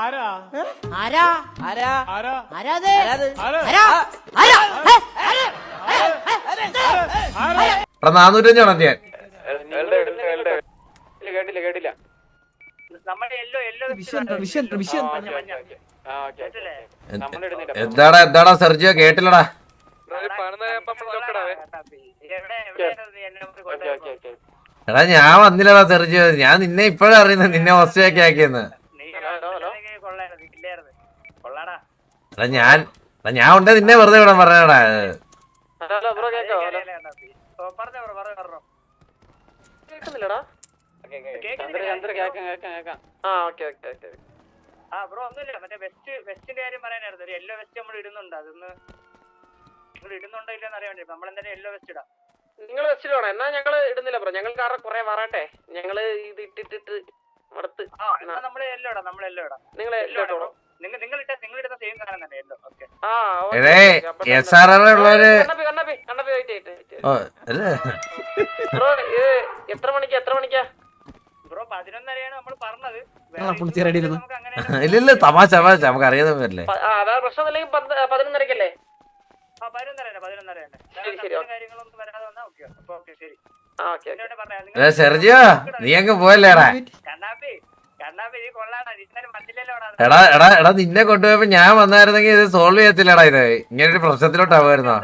ആരാ ആരാ ആരാ ആരാ ആരാ ആരാ 405 ആണ് ഞാൻ. കേട്ടില്ല എന്താടാ സെർജിയോ കേട്ടില്ലടാ. എടാ ഞാൻ വന്നില്ലടാ സെർജിയോ, ഞാൻ നിന്നെ ഇപ്പഴാ അറിയുന്നത്, നിന്നെ ഓസ്ട്രേലിയക്ക് ആക്കിയെന്ന്. എടാ ഞാൻ ഉണ്ടേ നിന്നെ വെറുതെ വിടാൻ പറഞ്ഞടാ. വെസ്റ്റിന്റെ കാര്യം പറയാനായിരുന്നു. ഒരു യെല്ലോ വെസ്റ്റ് നമ്മൾ ഇടുന്നുണ്ട്, അതൊന്ന് ഇടുന്നുണ്ടോ ഇല്ലെന്ന് അറിയാൻ വേണ്ടി നമ്മൾ എന്തായാലും യെല്ലോ വെസ്റ്റ് ഇടാം. നിങ്ങൾ വെസ്റ്റ് വേണം എന്നാ ഞങ്ങള് ഇടുന്നില്ല ബ്രോ, ഞങ്ങൾ കാരണം കുറെ വരട്ടെ, ഞങ്ങള് ഇത് ഇട്ടിട്ട് മടുത്ത്. നമ്മള് യെല്ലോ ഇടാം, നമ്മൾ യെല്ലോ ഇടാം. നിങ്ങൾ യെല്ലോ ഇട്ടോ, നിങ്ങൾ ഇടുന്ന സെയിം സാധനം തന്നെ യെല്ലോ. ഓക്കെ ബ്രോ എത്ര മണിക്കാ ബ്രോ? 11:30 നമ്മൾ പറഞ്ഞത്. ഇല്ല തമാശ നമുക്ക് അറിയാതെ പറ്റില്ലേ. അതാ പ്രശ്നം. അല്ലെങ്കിൽ 11:30 കാര്യങ്ങളൊന്നും വരാതെ വന്നാ ഓക്കെ. അപ്പൊ ഓക്കെ ശരി. സെർജിയോ നീ അങ്ങ് പോയല്ലേടാ. കണ്ണാപ്പി നീ കൊള്ളാടാ, ഇന്നലെ മണ്ടിലല്ലോ. എടാ നിന്നെ കൊണ്ടുപോയപ്പോ ഞാൻ വന്നായിരുന്നെങ്കിൽ ഇത് സോൾവ് ചെയ്യത്തില്ലടാ. ഇത് ഇങ്ങനൊരു പ്രശ്നത്തിലോട്ടാവുമായിരുന്നോ?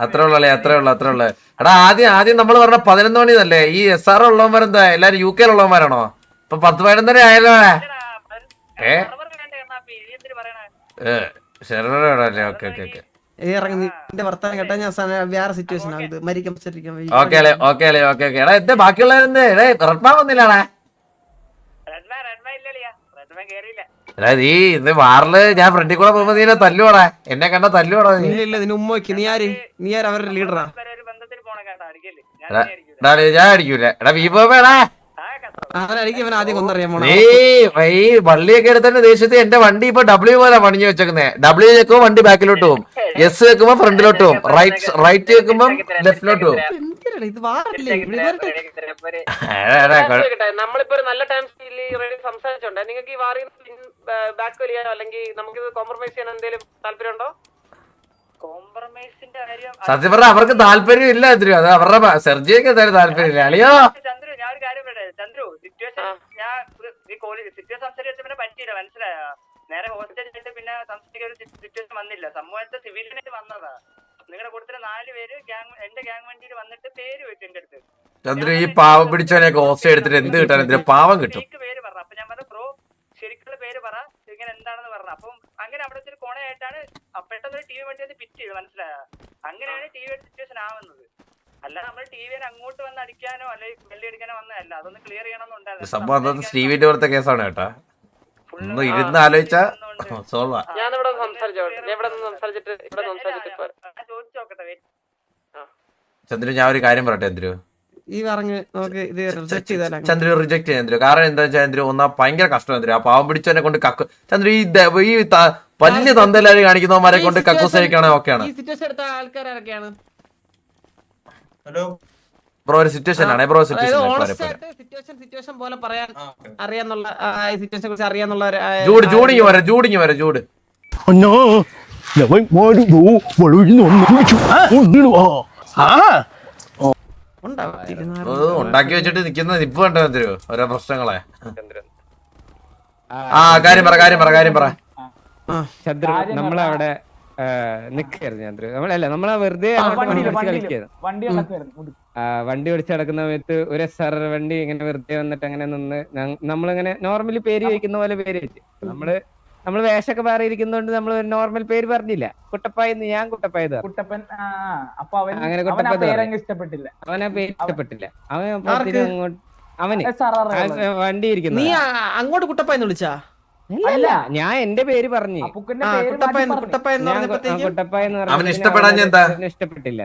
അത്രേ ഉള്ളു. എടാ ആദ്യം നമ്മൾ പറഞ്ഞ 11 മണിന്നല്ലേ. ഈ SR ഉള്ളവന്മാരെന്താ എല്ലാരും UK ഉള്ളവന്മാരാണോ? ഇപ്പൊ 10-11 ആയല്ലോ. ശരണല്ലേ. ഓക്കെ വർത്താനം കേട്ടാ ഞാൻ വേറെ സിറ്റുവേഷൻ എടാ എന്താ ബാക്കിയുള്ളവരെന്ത് റെഡ്മാൻ വന്നില്ലാടാ. എടാ നീ ഇന്ന് വാറില് ഞാൻ ഫ്രണ്ടിൽ കൂടെ പോകുമ്പോ നീ തല്ലുവാടാ, എന്നെ കണ്ട തല്ലുവാടാ. നീ അവരുടെ ലീഡറാ. ഞാൻ അടിക്കൂല. എടാ വീപോടാ, നീ ഈ വള്ളിയൊക്കെ എടുത്തന്നെ ദേശത്ത് എന്റെ വണ്ടി ഇപ്പൊ W പോലെ പണിഞ്ഞു വെച്ചേക്കുന്നേ. W വെക്കുമ്പോ വണ്ടി ബാക്കിലോട്ട് പോകും, S വെക്കുമ്പോ ഫ്രണ്ടിലോട്ട് പോകും, റൈറ്റ് വെക്കുമ്പോ ലെഫ്റ്റിലോട്ട് പോകും. നമ്മളിപ്പോ ഒരു നല്ല ടൈം സംസാരിച്ചോണ്ടേ. നിങ്ങൾക്ക് ഈ വാറി ബാക്ക് വലിയാനോ അല്ലെങ്കിൽ നമുക്ക് കോംപ്രമൈസ് ചെയ്യാൻ എന്തെങ്കിലും താല്പര്യമുണ്ടോ? കോംപ്രമൈസിന്റെ കാര്യം സത്യം പറഞ്ഞാൽ അവർക്ക് താല്പര്യം ഇല്ല. അത് അവരുടെ സെർജിയൊക്കെ എന്തായാലും താല്പര്യം ഇല്ല. അളിയോ ചന്ദ്രു, ഞാൻ ഒരു കാര്യം പറയട്ടെ ചന്ദ്രു. സിറ്റുവേഷൻ സംസാരിച്ച പിന്നെ പറ്റിയില്ല, മനസ്സിലായോ? നേരെ ഹോസ്റ്റേജ് ആയിട്ട് പിന്നെ സംസാരിക്കാൻ ഒരു സിറ്റുവേഷൻ വന്നില്ല. സമൂഹത്തെ സിവിലിനായിട്ട് വന്നതാ. നിങ്ങളുടെ കൂട്ടത്തില് 4 പേര് എന്റെ ഗ്യാങ് വണ്ടിയിൽ വന്നിട്ട് പേര് വെച്ചു എന്റെ അടുത്ത്. ചന്ദ്രു ഈ പാവം പിടിച്ചവനെയൊക്കെ ഹോസ്റ്റ് എടുത്തിട്ട് എന്ത് കിട്ടാൻ? എന്തിനാ പാവം കിട്ടും. പേര് പറഞ്ഞു. അപ്പൊ ഞാൻ പറഞ്ഞു ബ്രോ ശരിക്കുള്ള പേര് പറ, ഇങ്ങനെ എന്താണെന്ന് പറഞ്ഞു. അപ്പം അങ്ങനെ അവിടെ ഒരു കോണയായിട്ടാണ് പെട്ടെന്ന് TV വണ്ടി അത് പിറ്റ് ചെയ്ത്, മനസ്സിലായോ? അങ്ങനെയാണ് TV സിറ്റുവേഷൻ ആവുന്നത്. അല്ല നമ്മൾ TVനെ അങ്ങോട്ട് വന്ന് അടിക്കാനോ അല്ലെങ്കിൽ വെള്ളി അടിക്കാനോ വന്നതല്ല. അതൊന്ന് ക്ലിയർ ചെയ്യണമെന്നുണ്ടായിരുന്നു. സംഭവം സ്റ്റീവിന്റെ പുറത്തെ കേസാണ് കേട്ടാ. ഒന്ന് ഇരുന്ന് ആലോചിച്ചാ സോൾവാ. ചന്ദ്രു ഞാൻ ഒരു കാര്യം പറയട്ടെ ചന്ദ്രു. ചന്ദ്രു റിജക്ട് ചെയ്യാൻ ചന്ദ്രു. കാരണം എന്താ വെച്ചാൽ ചന്ദ്രു ഒന്നാ ഭയങ്കര കഷ്ടം ചന്ദ്രു. ആ പാവം പിടിച്ചവനെ കൊണ്ട് കക്കു ചന്ദ്രു ഈ വലിയ തന്തലാരി കാണിക്കുന്നവന്മാരെ കൊണ്ട് കക്കൂസരിക്കാണെ ഓക്കെയാണ്. ബ്രോ ഒരു സിറ്റുവേഷൻ ആണ് ബ്രോ. സിറ്റുവേഷൻ പോലെ പറയാൻ അറിയാന്നുള്ള സിറ്റുവേഷനെ കുറിച്ച് അറിയാന്നുള്ള ജൂഡിങ് വരെ ജൂഡ് ഉണ്ടാക്കി വെച്ചിട്ട് നിക്കുന്ന നിപ്പ് കണ്ടോ ചന്ദ്രു ഓരോ പ്രശ്നങ്ങളെ. കാര്യം പറ ചന്ദ്രു നമ്മളവിടെ നിക്കായിരുന്നു ചന്ദ്രു. നമ്മളെ വെറുതെ വണ്ടി ഓടിച്ച് നടക്കുന്ന സമയത്ത് ഒരു SR വണ്ടി ഇങ്ങനെ വെറുതെ വന്നിട്ട് അങ്ങനെ നിന്ന് നമ്മളിങ്ങനെ നോർമലി പേര് ചോദിക്കുന്ന പോലെ പേര് വെച്ച് നമ്മള് വേഷമൊക്കെ മാറിയിരിക്കുന്നോണ്ട് നമ്മൾ നോർമൽ പേര് പറഞ്ഞില്ല. കുട്ടപ്പായെന്ന് ഞാൻ കുട്ടപ്പായത് അങ്ങനെ കുട്ടപ്പായ ഇഷ്ടപ്പെട്ടില്ല. അവനാ പേര് ഇഷ്ടപ്പെട്ടില്ല. അവന് വണ്ടി ഇരിക്കുന്നു. നീ അങ്ങോട്ട് കുട്ടപ്പായെന്ന് വിളിച്ചാ? അല്ല ഞാൻ എന്റെ പേര് പറഞ്ഞു ഇഷ്ടപ്പെട്ടില്ല.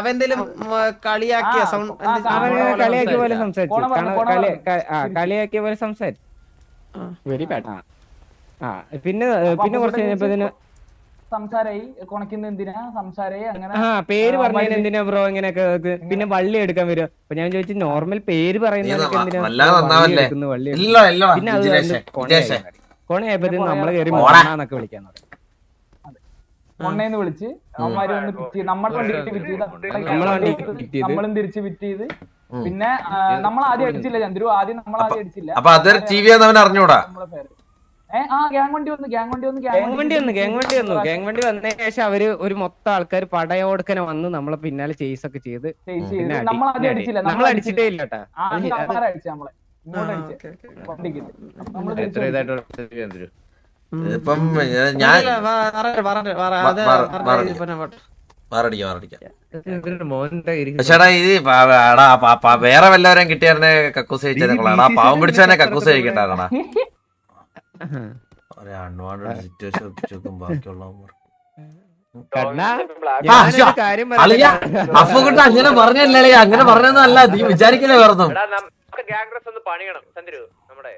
അവന്തെങ്കിലും കളിയാക്കിയ കളിയാക്കിയ പോലെ സംസാരിച്ചു. കളിയാക്കിയ പോലെ സംസാരിച്ചു. Very bad. പിന്നെ കുറച്ച് കഴിഞ്ഞപ്പോ സംസാരായി കൊണക്കുന്ന എന്തിനാ സംസാരായി അങ്ങനെ പേര് പറഞ്ഞതിന് എന്തിനാ ബ്രോ ഇങ്ങനെയൊക്കെ പിന്നെ വള്ളി എടുക്കാൻ വരും. അപ്പൊ ഞാൻ ചോദിച്ചു നോർമൽ പേര് പറയുന്നതൊക്കെ എന്തിനാ വള്ളി പിന്നെ അത് കൊണയായപ്പോ നമ്മള് കയറി മോണാന്നൊക്കെ വിളിക്കാൻ തുടങ്ങി. കൊണ്ണേന്ന് വിളിച്ച് അവന്മാര് വന്ന് പിറ്റ് ചെയ്ത് നമ്മളെ വണ്ടി പിറ്റ് ചെയ്ത് നമ്മളും തിരിച്ച് പിറ്റ് ചെയ്ത് പിന്നെ നമ്മൾ ആദ്യം അടിച്ചില്ല ചന്ദ്രു, ആദ്യം നമ്മൾ ആദ്യം അടിച്ചില്ല. അപ്പൊ അതൊരു ടി വി അവൻ അറിഞ്ഞൂടാ. ഗ്യാങ് വണ്ടി വന്നു ഗ്യാങ് വണ്ടി വന്നതിന് ശേഷം അവര് ഒരു മൊത്തം ആൾക്കാർ പടയോടുക്കനെ വന്ന് നമ്മളെ പിന്നാലെ ചേസ് ഒക്കെ ചെയ്ത് നമ്മൾ അടിച്ചിട്ടേ ഇല്ല കേട്ടാ. ഇപ്പം ഞാൻ പക്ഷേടാ ഇത് വേറെ വല്ലവരും കിട്ടിയായിരുന്നെ കക്കൂസ് കഴിച്ചാ പാവം പിടിച്ചവനെ കക്കൂസ് കഴിക്കട്ടാ. അഫുകുട്ട അങ്ങനെ പറഞ്ഞല്ലേ, അങ്ങനെ പറഞ്ഞൊന്നും അല്ല, നീ വിചാരിക്കില്ലേ വേറൊന്നും. പണിയണം ചന്ദ്രു നമ്മുടെ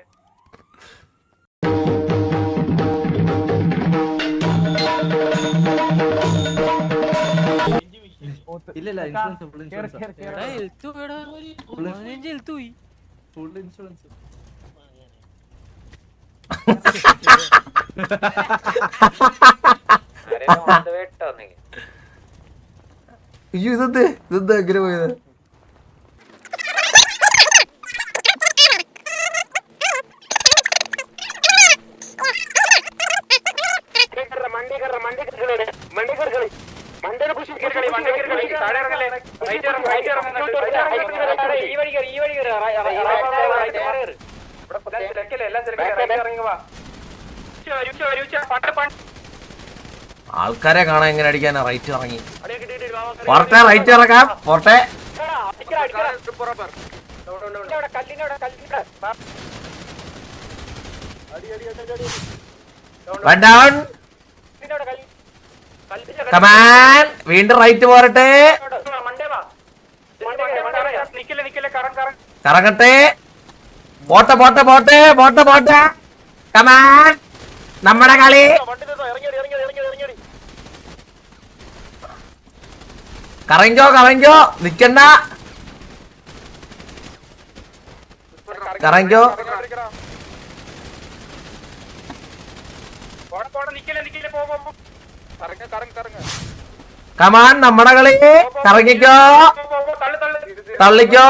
ഇതെന്ത് എങ്ങനെ പോയത്? ആൾക്കാരെ കാണാൻ എങ്ങനെ അടിക്കാനാ? റൈറ്റ് ഇറങ്ങി പോർട്ടെ, റൈറ്റ് ഇറക്കാം പോർട്ടെ. കമാൻ വീണ്ടും റൈറ്റ് പോരട്ടെ, കറങ്ങട്ടെ, പോട്ടെ പോട്ടെ പോട്ടെ പോട്ടെ പോട്ടെ. കമാൻ നമ്മുടെ കളി. കറങ്ങിക്കോ നിക്കണ്ട, കറങ്ങിക്കോ. കമാൻ നമ്മുടെ കളി. കറങ്ങിക്കോ, തള്ളിക്കോ.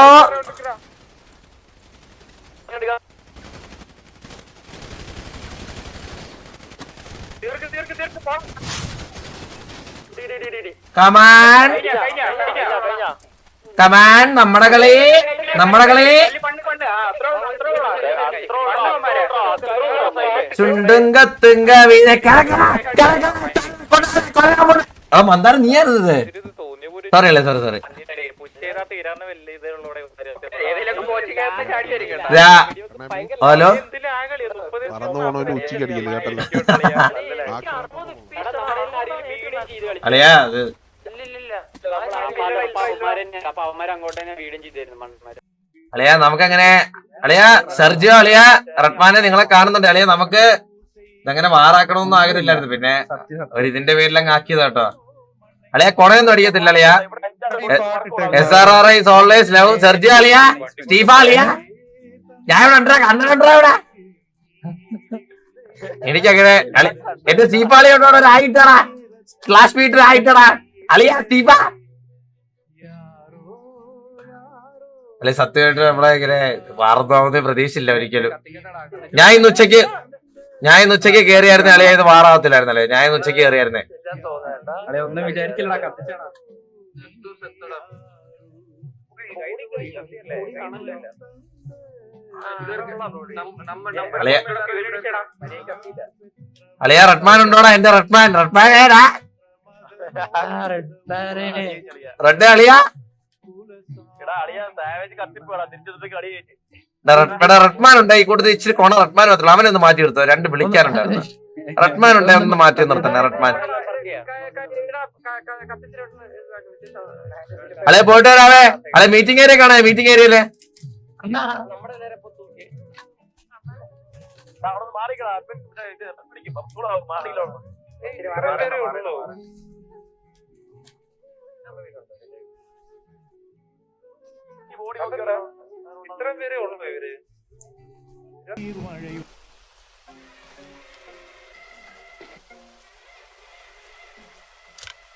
കമാൻ കമാൻ നമ്മുടെ കളി. ചുണ്ടും കത്തുങ്ക വീണ മന്ദാരം നീയായിരുന്നത്. Sorry sorry. ഹലോ അളിയാ, അത് അളിയാ നമുക്കങ്ങനെ അളിയാ സെർജിയോ അളിയാ റഡ്മാനെ നിങ്ങളെ കാണുന്നുണ്ട് അളിയാ. നമുക്ക് ഇതങ്ങനെ വാറാക്കണമെന്നും ആഗ്രഹമില്ലായിരുന്നു, പിന്നെ ഒരു ഇതിന്റെ പേരിലങ്ങ് ആക്കിയതാ കേട്ടോ അളിയാ. കൊണയൊന്നും അടിക്കത്തില്ല അളിയാ. SRR is always love. Sergio അളിയാ, സ്റ്റീഫ അളിയാ, ഞാൻ ഇവിടെ ഉണ്ടാ കണ്ടാ ഇവിടെ. എനിക്കങ്ങനെ എന്റെ സ്റ്റീഫ അളിയോട് ഒരു ആയിട്ടാടാ, ക്ലാസ് മീറ്റർ ആയിട്ടാടാ അളിയാ സ്റ്റീഫ. അല്ലെ സത്യമായിട്ട് നമ്മളെ ഇങ്ങനെ വാർത്താവുന്ന പ്രതീക്ഷയില്ല ഒരിക്കലും. ഞാൻ ഇന്ന് ഉച്ചക്ക് കേറിയായിരുന്നേ അളിയാ, ഇത് വാറാവത്തില്ലായിരുന്നല്ലേ. ഞാൻ ഇന്ന് ഉച്ചക്ക് കേറിയായിരുന്നേ. ഒന്നും വിചാരിക്കില്ല. അളിയാ റഡ്മാൻ ഉണ്ടോടാ? എന്റെ റഡ്മാൻ റെഡ് അളിയാ. റഡ്മാൻ ഉണ്ട് ഈ കൂട്ടത്തിൽ. ഇച്ചിരി കൊണ റഡ്മാൻ മാത്രമല്ല, അവനെ ഒന്ന് മാറ്റി നിർത്തോ. രണ്ട് വിളിക്കാനുണ്ടായിരുന്നു. റഡ്മാൻ ഉണ്ട്, ഒന്ന് മാറ്റി നിർത്തന്നെ റഡ്മാൻ. അളെ പോയിട്ട് വരാവേ. അളെ മീറ്റിംഗ് ഏരിയ കാണാ, മീറ്റിംഗ് ഏരിയയില് ഇത്രയും പേരേ ഉള്ളൂ ഇവര്.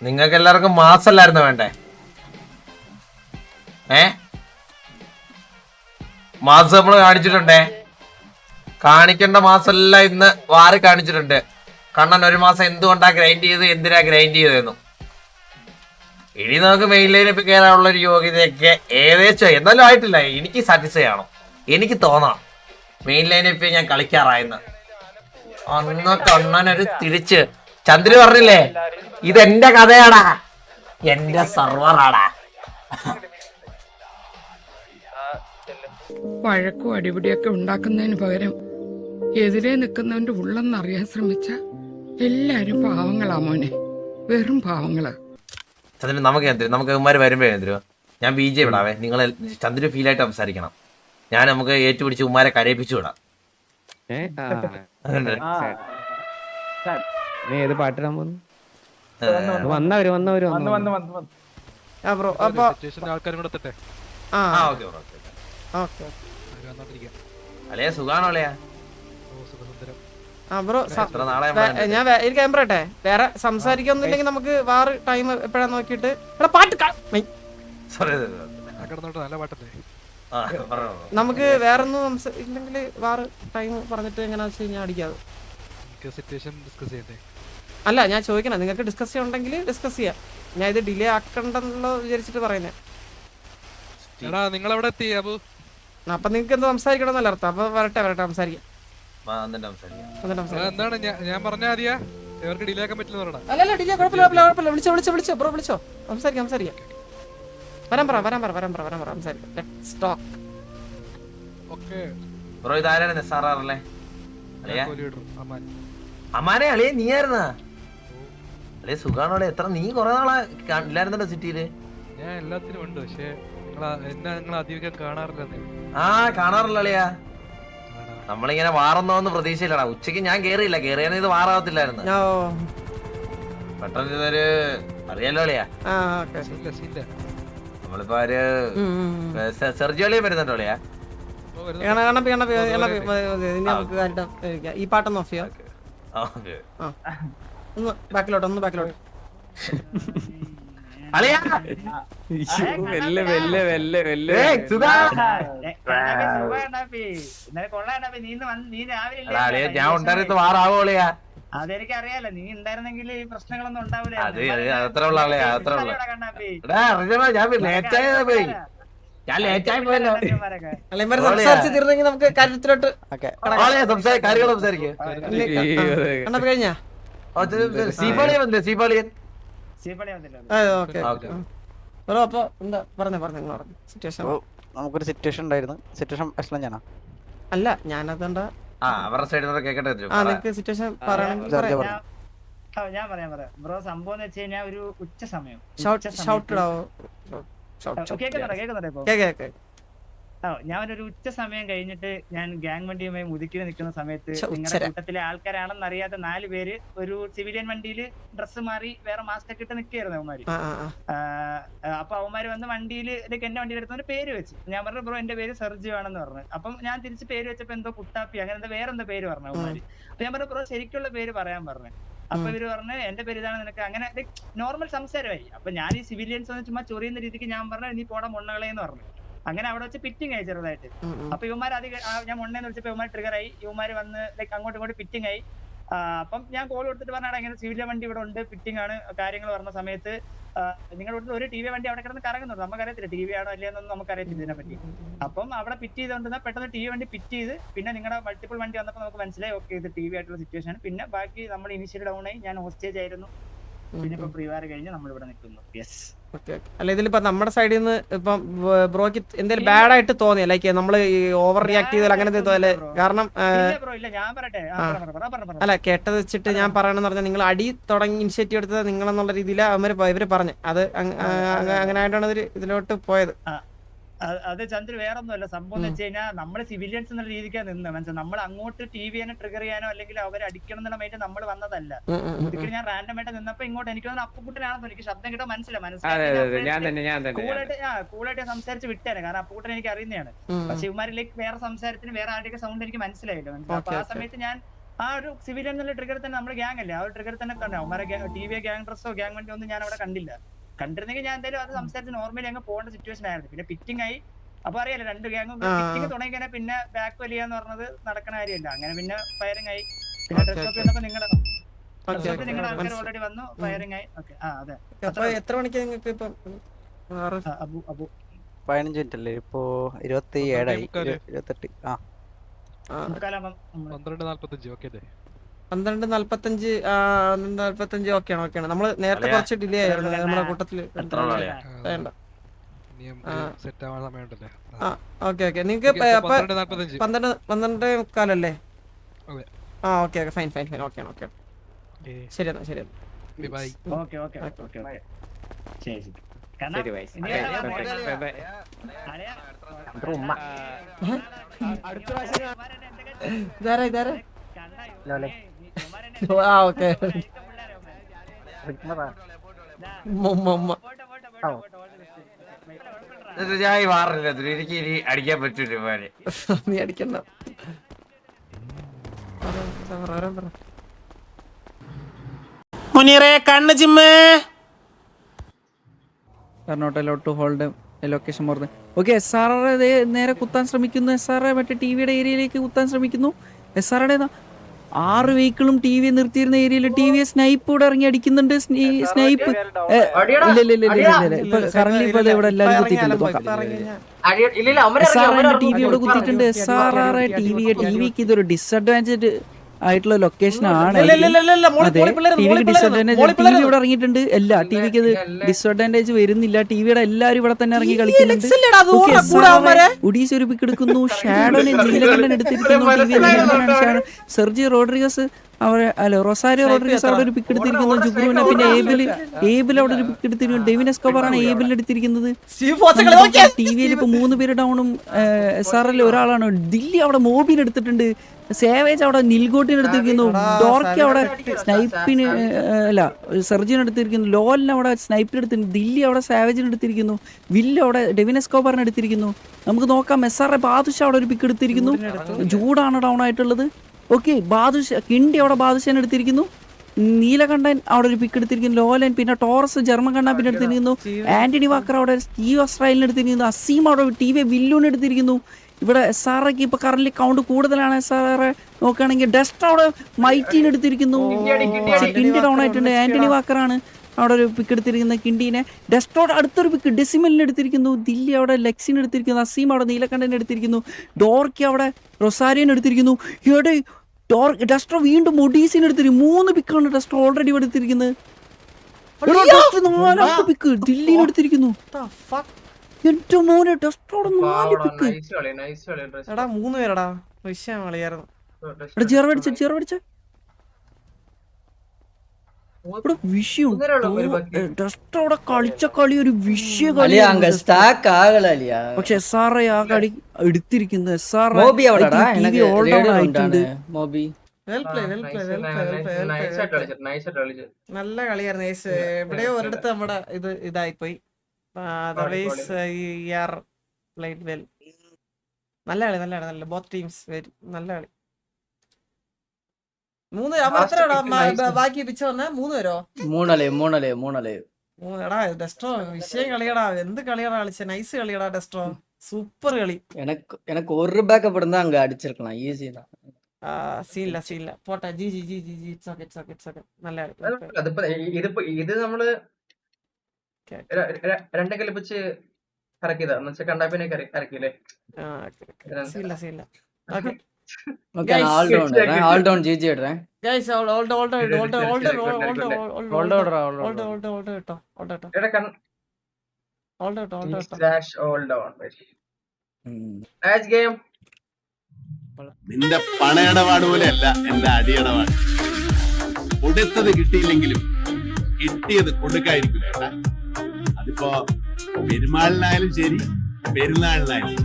നിങ്ങൾക്ക് എല്ലാവർക്കും മാസല്ലായിരുന്നു വേണ്ടേ? മാസം നമ്മള് കാണിച്ചിട്ടുണ്ടേ. കാണിക്കേണ്ട മാസമെല്ലാം ഇന്ന് വാറി കാണിച്ചിട്ടുണ്ട്. കണ്ണൻ ഒരു മാസം എന്തുകൊണ്ടാ ഗ്രൈൻഡ് ചെയ്ത്, എന്തിനാ ഗ്രൈൻഡ് ചെയ്തെന്നും. ഇനി നമുക്ക് മെയിൻ ലൈനിൽ കയറാനുള്ള ഒരു യോഗ്യതയൊക്കെ ഏകദേശം എന്നാലും ആയിട്ടില്ല. എനിക്ക് സാറ്റിസ്ഫൈ ആണോ, എനിക്ക് തോന്നാം മെയിൻ ലൈനിൽ ഞാൻ കളിക്കാറായെന്ന്. അന്ന് കണ്ണനൊരു തിരിച്ച് ചന്ദ്രൻ പറഞ്ഞില്ലേ, ഇതെന്റെ കഥയാടാ, എന്റെ സർവറാടാ. വഴക്കും അടിപിടിയൊക്കെ ഉണ്ടാക്കുന്നതിന് പകരം എതിരെ നിൽക്കുന്നവന്റെ ഉള്ളെന്നറിയാൻ ശ്രമിച്ച എല്ലാരും പാവങ്ങളാ മോനെ, വെറും പാവങ്ങള്. ചന്ദ്രൻ നമുക്ക് ഇവന്മാര് വരുമ്പോ ചന്ദ്രു ഞാൻ BJ വിടാവേ. നിങ്ങൾ ചന്ദ്രൻ ഫീൽ ആയിട്ട് സംസാരിക്കണം. ഞാൻ നമുക്ക് ഏറ്റുപിടിച്ച് ഉമ്മാരെ കരയിപ്പിച്ചു വിടാം. നീ ഏത് പാട്ടിടാൻ പോകുന്നു? വന്നവര് അളിയ സുഖാണോ അളിയ? ഞാൻ എനിക്ക് ഞാൻ പറയട്ടെ, വേറെ സംസാരിക്കൊന്നുമില്ലെങ്കിൽ നമുക്ക് വേറെ ടൈം എപ്പോഴാ നോക്കിയിട്ട് പാട്ട് നമുക്ക് വേറൊന്നും ഇല്ലെങ്കിൽ വേറെ ടൈം പറഞ്ഞിട്ട് എങ്ങനെയാ വെച്ച് കഴിഞ്ഞാൽ അടിക്കാതെ. അല്ല ഞാൻ ചോദിക്കണം, നിങ്ങൾക്ക് ഡിസ്കസ് ചെയ്യണമെങ്കിൽ ഡിസ്കസ് ചെയ്യാം. ഞാൻ ഇത് ഡിലേ ആക്കണ്ടെന്നുള്ള വിചാരിച്ചിട്ട് പറയുന്നേ. അപ്പൊ നിങ്ങൾക്ക് എന്തോ സംസാരിക്കണമെന്നല്ല അർത്ഥം. അപ്പൊ വരട്ടെ സംസാരിക്കാം. അല്ലല്ല ഡിലേ കുഴപ്പമില്ല. വിളിച്ചോ ബ്രോ, വിളിച്ചോ, സംസാരിക്കാം. വരാൻ പറ സംസാരിക്കാം. Let's talk. ബ്രോ ഇതാരാണ് നിസാറല്ലേ? അമ്മാനെ അളിയ നീയായിരുന്നാ? അളിയ സുഖാണോ? എത്ര നീ കൊറേ നാളെ ഇല്ലായിരുന്നല്ലോ സിറ്റിയില്. ഞാൻ എല്ലാത്തിനും ഉണ്ട്, പക്ഷെ കാണാറില്ല അളിയാ. നമ്മളിങ്ങനെ വാറൊന്നോന്ന് പ്രതീക്ഷയില്ലടാ. ഉച്ചക്ക് ഞാൻ കേറിയില്ല, കേറിയാൽ ഇത് വാറാവത്തില്ലായിരുന്നു. പെട്ടെന്ന് ഇതൊരു അറിയാലോ അളിയാ. നമ്മളിപ്പോ സെർജിയോ അളിയ വരുന്നുണ്ടോ അളിയാ? ഈ പാട്ടൊന്ന് ഓഫ് ചെയ്യാം. ബാക്കിലോട്ട് അളിയാ ഞാൻ ഉണ്ടായിരുന്നു വാറാവോ അളിയാ? അതെനിക്കറിയാലോ, നീ ഉണ്ടായിരുന്നെങ്കിൽ ഈ പ്രശ്നങ്ങളൊന്നും ഉണ്ടാവില്ല. ഞാൻ ലേറ്റായി പോയല്ലോ. സംസാരിച്ച് തീർന്നെങ്കിൽ നമുക്ക് കാര്യത്തിലോട്ട് കാര്യങ്ങൾ സംസാരിക്കും. കഴിഞ്ഞാ അപ്പൊ എന്താ പറഞ്ഞ സിറ്റുവേഷൻ? നമുക്കൊരു സിറ്റുവേഷൻ ഉണ്ടായിരുന്നു. സിറ്റുവേഷൻ എക്സ്പ്ലെയിൻ ചെയ്യണം. അല്ല ഞാനതെന്താ അവരുടെ സൈഡിൽ കേക്കട്ടെ. സിറ്റുവേഷൻ ഞാൻ പറയാം ബ്രോ. സംഭവം എന്ന് വെച്ച് കഴിഞ്ഞാൽ ഒരു ഉച്ച സമയം ഞാനൊരു ഉച്ച സമയം കഴിഞ്ഞിട്ട് ഞാൻ ഗ്യാങ് വണ്ടിയുമായി മുതുക്കി നിൽക്കുന്ന സമയത്ത് നിങ്ങളുടെ കൂട്ടത്തിലെ ആൾക്കാരാണെന്ന് അറിയാത്ത 4 പേര് ഒരു സിവിലിയൻ വണ്ടിയിൽ ഡ്രസ്സ് മാറി വേറെ മാസ്ക് ഒക്കെ ഇട്ട് നിൽക്കുകയായിരുന്നു അവന്മാര്. അപ്പൊ അവന്മാര് വന്ന് വണ്ടിയിൽ എന്റെ വണ്ടിയിൽ എടുത്തൊരു പേര് വെച്ച്. ഞാൻ പറഞ്ഞു ബ്രോ എന്റെ പേര് സെർജിയോ ആണെന്ന് പറഞ്ഞു. അപ്പം ഞാൻ തിരിച്ച് പേര് വെച്ചപ്പോ എന്തോ കുട്ടാപ്പി അങ്ങനെ എന്താ വേറെന്തോ പേര് പറഞ്ഞു അവന്മാര്. അപ്പൊ ഞാൻ പറഞ്ഞു ബ്രോ ശരിക്കുള്ള പേര് പറയാൻ പറഞ്ഞു. അപ്പൊ ഇവര് പറഞ്ഞു എന്റെ പേര് ഇതാണ് നിനക്ക്, അങ്ങനെ നോർമൽ സംസാരമായി. അപ്പൊ ഞാൻ ഈ സിവിലിയൻസ് ഒന്ന് ചുമ്മാ ചൊറിയുന്ന രീതിക്ക് ഞാൻ പറഞ്ഞു നീ പോടാ മൊണ്ണകളെന്ന് പറഞ്ഞു. അങ്ങനെ അവിടെ വെച്ച് പിറ്റിംഗ് ആയി ചെറുതായിട്ട്. അപ്പൊ ഇവന്മാർ ഞാൻ മൊണ്ണേന്ന് വിളിച്ചപ്പോ ഇവന്മാർ ട്രിഗർ ആയി. ഇവന്മാര് വന്ന് അങ്ങോട്ടും ഇങ്ങോട്ട് പിറ്റിംഗ് ആയി. അപ്പം ഞാൻ കോൾ കൊടുത്തിട്ട് പറഞ്ഞാൽ ഇങ്ങനെ സിവിലിയൻ വണ്ടി ഇവിടെ ഉണ്ട്, പിറ്റിംഗ് ആണ് കാര്യങ്ങൾ പറഞ്ഞ സമയത്ത് നിങ്ങളുടെ വീട്ടിൽ ഒരു TV വണ്ടി അവിടെ കിടന്ന് കറങ്ങുന്നുണ്ട്. നമുക്കറിയത്തില്ല TV ആണോ അല്ലയെന്നൊന്നും നമുക്കറിയത്തില്ല ഇതിനെപ്പറ്റി. അപ്പം അവിടെ പിറ്റ് ചെയ്തുകൊണ്ടിരുന്ന പെട്ടെന്ന് TV വണ്ടി പിറ്റ് ചെയ്ത് പിന്നെ നിങ്ങളുടെ മൾട്ടിപ്പിൾ വണ്ടി വന്നപ്പോൾ നമുക്ക് മനസ്സിലായി ഓക്കെ ഇത് TV ആയിട്ടുള്ള സിറ്റുവേഷൻ ആണ്. പിന്നെ ബാക്കി നമ്മൾ ഇനിഷ്യലി ഡൗൺ ആയി, ഞാൻ ഹോസ്റ്റേജ് ആയിരുന്നു. പിന്നെ ഇപ്പൊ പ്രീവാർ കഴിഞ്ഞ് നമ്മൾ ഇവിടെ നിൽക്കുന്നു. യെസ്. അല്ല ഇതിലിപ്പോ നമ്മുടെ സൈഡിൽ നിന്ന് ഇപ്പം ബ്രോക്ക് എന്തെങ്കിലും ബാഡ് ആയിട്ട് തോന്നിയ ലൈക്ക് നമ്മള് ഓവർ റിയാക്ട് ചെയ്താൽ അങ്ങനെ തോന്നല്ലേ? കാരണം അല്ല കേട്ടത് വെച്ചിട്ട് ഞാൻ പറയണെന്ന് പറഞ്ഞാൽ നിങ്ങൾ അടി തുടങ്ങി ഇനിഷ്യേറ്റീവ് എടുത്തത് നിങ്ങളെന്നുള്ള രീതിയിൽ ഇവര് പറഞ്ഞു. അത് അങ്ങനെ ആയിട്ടാണ് ഇതിലോട്ട് പോയത്. അത് ചന്ദ്ര വേറെ ഒന്നുമല്ല. സംഭവം എന്ന് വെച്ച് കഴിഞ്ഞാൽ നമ്മള് സിവിലിയൻസ് എന്നുള്ള രീതിക്കാണ് നിന്ന് മനസ്സിലായി. നമ്മൾ അങ്ങോട്ട് TVനെ ട്രിഗർ ചെയ്യാനോ അല്ലെങ്കിൽ അവരെ അടിക്കണം എന്നുള്ള മൈൻഡ് നമ്മൾ വന്നതല്ല. ഒരിക്കലും ഞാൻ റാൻഡം ആയിട്ട് നിന്നപ്പോ ഇങ്ങോട്ട് എനിക്ക് അപ്പുക്കുട്ടനാണെന്ന് എനിക്ക് ശബ്ദം കിട്ടാൻ മനസ്സിലായി. കൂളായിട്ട് സംസാരിച്ച് വിട്ടേനെ, കാരണം അപ്പുക്കുട്ടൻ എനിക്ക് അറിയുന്നതാണ്. പക്ഷെ ഇവന്മാരിലേക്ക് വേറെ സംസാരത്തിന് വേറെ ആരുടെയൊക്കെ സൗണ്ട് എനിക്ക് മനസ്സിലായില്ല. അപ്പൊ ആ സമയത്ത് ഞാൻ ആ ഒരു സിവിലിയൻ എന്നുള്ള ട്രിഗർ തന്നെ നമ്മുടെ ഗ്യാങ് അല്ലേ, ആ ഒരു ട്രിഗർ തന്നെ കണ്ടു. അവന്മാരെ TV ഗ്യാങ് ഡ്രസ്സോ ഗ്യാങ് വണ്ടി ഒന്നും ഞാൻ അവിടെ കണ്ടില്ല. കണ്ടിരുന്നെങ്കിൽ ഞാൻ എന്തായാലും അത് സംസാരിച്ച് നോർമലി അങ്ങ് പോകേണ്ട സിറ്റുവേഷൻ ആയിരുന്നു. പിന്നെ പിറ്റിംഗ് ആയി. അപ്പൊ അറിയാലോ, 2 ഗ്യാങ്ങും പിറ്റിംഗ് തുടങ്ങിയാൽ പിന്നെ ബാക്ക് വലിയാന്ന് പറഞ്ഞത് നടക്കണ കാര്യമല്ല. അങ്ങനെ പിന്നെ ഫയറിംഗ് ആയി. പിന്നെ ഡ്രസ് ഷോപ്പിൽ വന്നപ്പോ നിങ്ങളുടെ ആൾക്കാർ ഓൾറെഡി വന്നു, ഫയറിംഗ് ആയി. ഓക്കെ, അതെ. അപ്പൊ എത്ര മണിക്ക് നിങ്ങൾക്ക് ഇപ്പൊ അബു 15 മിനിറ്റ് അല്ലേ ഇപ്പോ? 27 28. 12:45 ഓക്കെ അല്ലേ? 12:45 ഓക്കെയാണ്. നമ്മള് നേരത്തെ കുറച്ച് ഡിലേ ആയിരുന്നു നമ്മുടെ കൂട്ടത്തില്. സെറ്റ് ആവാൻ സമയമുണ്ടല്ലേ? ഓക്കെ നിങ്ങൾക്ക് 12:45 ഓക്കെ ഫൈൻ ഓക്കെ ശരി എന്നാ ബൈ. ഓക്കെ ശരി. ഇതാരാ ഓക്കെ ഞാൻ മാറില്ല, എനിക്ക് ഇനി അടിക്കാൻ പറ്റൂല. നീ അടിക്കണ്ട. മുനീറെ കണ്ണ് gym not allowed to hold location more than. Okay, SRR നേരെ കുത്താൻ ശ്രമിക്കുന്നു. SRR മറ്റേ TVയുടെ ഏരിയയിലേക്ക് കുത്താൻ ശ്രമിക്കുന്നു. SRR 6 വെഹിക്കിളും TV നിർത്തിയിരുന്ന ഏരിയയിൽ TV സ്നൈപ്പ് ഇവിടെ ഇറങ്ങി അടിക്കുന്നുണ്ട്. സ്നൈപ്പ് ഇല്ല ഇപ്പൊ കറന്റ് ഇപ്പൊ ഇവിടെ എല്ലാരും കുത്തിയിട്ടുണ്ട്. SRR TV ഇവിടെ കുത്തിയിട്ടുണ്ട്. SRR TVക്ക് ഇതൊരു ഡിസഡ്വാൻറ്റേജ് ആയിട്ടുള്ള ലൊക്കേഷൻ ആണ്. ടിവിക്ക് ഡിസഡ്വാൻറ്റേജ് ഇവിടെ ഇറങ്ങിയിട്ടുണ്ട്. അല്ല, ടിവിക്ക് അത് ഡിസഡ്വാൻറ്റേജ് വരുന്നില്ല. ടിവിയുടെ എല്ലാരും ഇവിടെ തന്നെ ഇറങ്ങി കളിക്കുന്നുണ്ട്. ഒഡീസ് ഒരു പിക്ക് എടുക്കുന്നു. ഷാഡോനെ നീലകണ്ഠൻ എടുത്തിരിക്കുന്നു. സെർജി റോഡ്രിഗസ് റൊസാരിയോ റോഡ്രിഗസ് അവിടെ ഒരു പിക്ക് എടുത്തിരിക്കുന്നു. ജുബ്രുവിനെ പിന്നെ ഏബിൽ അവിടെ ഒരു പിക്ക് എടുത്തിരിക്കുന്നു. ഡെവിൻ എസ്കോബാറാണ് ഏബിൽ എടുത്തിരിക്കുന്നത്. ടിവിയിൽ ഇപ്പൊ 3 പേര് ഡൗണും SRL ഒരാളാണ്. ദില്ലി അവിടെ മോബിന് എടുത്തിട്ടുണ്ട്. സേവേജ് അവിടെ നിൽഗോട്ടിന് എടുത്തിരിക്കുന്നു. ഡോർക്കി അവിടെ സ്നൈപ്പിന് സെർജിന് എടുത്തിരിക്കുന്നു. ലോലിന് അവിടെ സ്നൈപ്പിന് എടുത്തിരിക്കുന്നു. ദില്ലി അവിടെ സാവേജിന് എടുത്തിരിക്കുന്നു. വില്ല് അവിടെ ഡെവിൻ എസ്കോബാറിന് എടുത്തിരിക്കുന്നു. നമുക്ക് നോക്കാം. SRL ബാദുഷ അവിടെ ഒരു പിക്ക് എടുത്തിരിക്കുന്നു. ജൂഡാണ് ഡൗൺ ആയിട്ടുള്ളത്. ഓക്കെ, കിണ്ടി അവിടെ ബാദുഷാൻ എടുത്തിരിക്കുന്നു. നീലകണ്ഠൻ അവിടെ ഒരു പിക്ക് എടുത്തിരിക്കുന്നു. ലോലൻ പിന്നെ ടോറസ് ജർമ്മൻ കണ്ണാപ്പിന് എടുത്തിരിക്കുന്നു. ആന്റണി വാക്കർ അവിടെ സ്റ്റീവ് ഓസ്ട്രേലിയൻ എടുത്തിരിക്കുന്നു. അസീം അവിടെ TV വില്ലൂന് എടുത്തിരിക്കുന്നു. ഇവിടെ SRക്ക് ഇപ്പൊ കറന്റ് കൗണ്ട് കൂടുതലാണ്. SR നോക്കുകയാണെങ്കിൽ ഡസ്റ്റ് അവിടെ മൈറ്റീൻ എടുത്തിരിക്കുന്നു. കിണ്ടി ഡൗൺ ആയിട്ടുണ്ട്. ആന്റണി വാക്കറാണ് അവിടെ ഒരു പിക്ക് എടുത്തിരിക്കുന്നത്. കിണ്ടീനെ ഡസ്റ്റോട് അടുത്തൊരു പിക്ക് ഡെസിമലിന് എടുത്തിരിക്കുന്നു. ദില്ലി അവിടെ ലെക്സിന് എടുത്തിരിക്കുന്നു. അസീം അവിടെ നീലകണ്ഠൻ എടുത്തിരിക്കുന്നു. ഡോർക്കി അവിടെ റൊസാരിയൻ എടുത്തിരിക്കുന്നു. ഇവിടെ ഡസ്റ്റോ വീണ്ടും ഒഡീസിന് എടുത്തിരിക്കുന്നു. 3 പിക്കാണ് ഡസ്റ്റോ ഓൾറെഡി ഇവിടെ എടുത്തിരിക്കുന്നത്. 4ാമത്തെ പിക്ക് ദില്ലിന് എടുത്തിരിക്കുന്നു. എന്റെ മോനെ ഡസ്റ്റോട് 4 പിക്ക്. 3 പേരടാ വിഷയം കളിയായിരുന്നു. ചെറുപടിച്ച വിഷയം ഡസ്റ്റോടെ കളിച്ച കളി ഒരു വിഷയ കളി. പക്ഷെ SRA ആ കളി എടുത്തിരിക്കുന്നത്. SRA ഓൾ ഡൗൺ ആയിട്ടുണ്ട്. നല്ല കളിയായിരുന്നു. എവിടെയോ ഒരിടത്ത് നമ്മുടെ ഇതായിപ്പോയി. നല്ല കളി ബോത്ത് ടീംസ് നല്ല കളി. 3 ബാക്കി പിച്ച വന്ന 3 പേരോ? 3 എടാ ഡെസ്ട്രോ വിഷയം കളിയടാ. എന്ത് കളിയാണ് കളിച്ച? നൈസ് കളിയടാ ഡെസ്ട്രോ, സൂപ്പർ കളി. எனக்கு ஒரு பேக்கப் இருந்தா அங்க அடிச்சிருக்கலாம். ஈஸி தான். സീനില്ല പോട്ടെ. G it's okay. നല്ല ഇത് നമ്മള് 2 കളിപ്പിച്ച് കറക്കിയതാ എന്ന് വെച്ചാൽ കണ്ടാപ്പിനെ കറക്കിയില്ലേ? സീനില്ല. ஓகே, நான் ஆல் டவுன் ஜிஜி எடுறேன். ഗയ്സ് ഓൾ നിന്റെ പണയടപാട് പോലെയല്ല എന്റെ അടിയടപാട്. കൊടുത്തത് കിട്ടിയില്ലെങ്കിലും കിട്ടിയത് കൊടുക്കാതിരിക്കില്ല. അതിപ്പോ പെരുമാളിനായാലും ശരി, പെരുന്നാളിനായി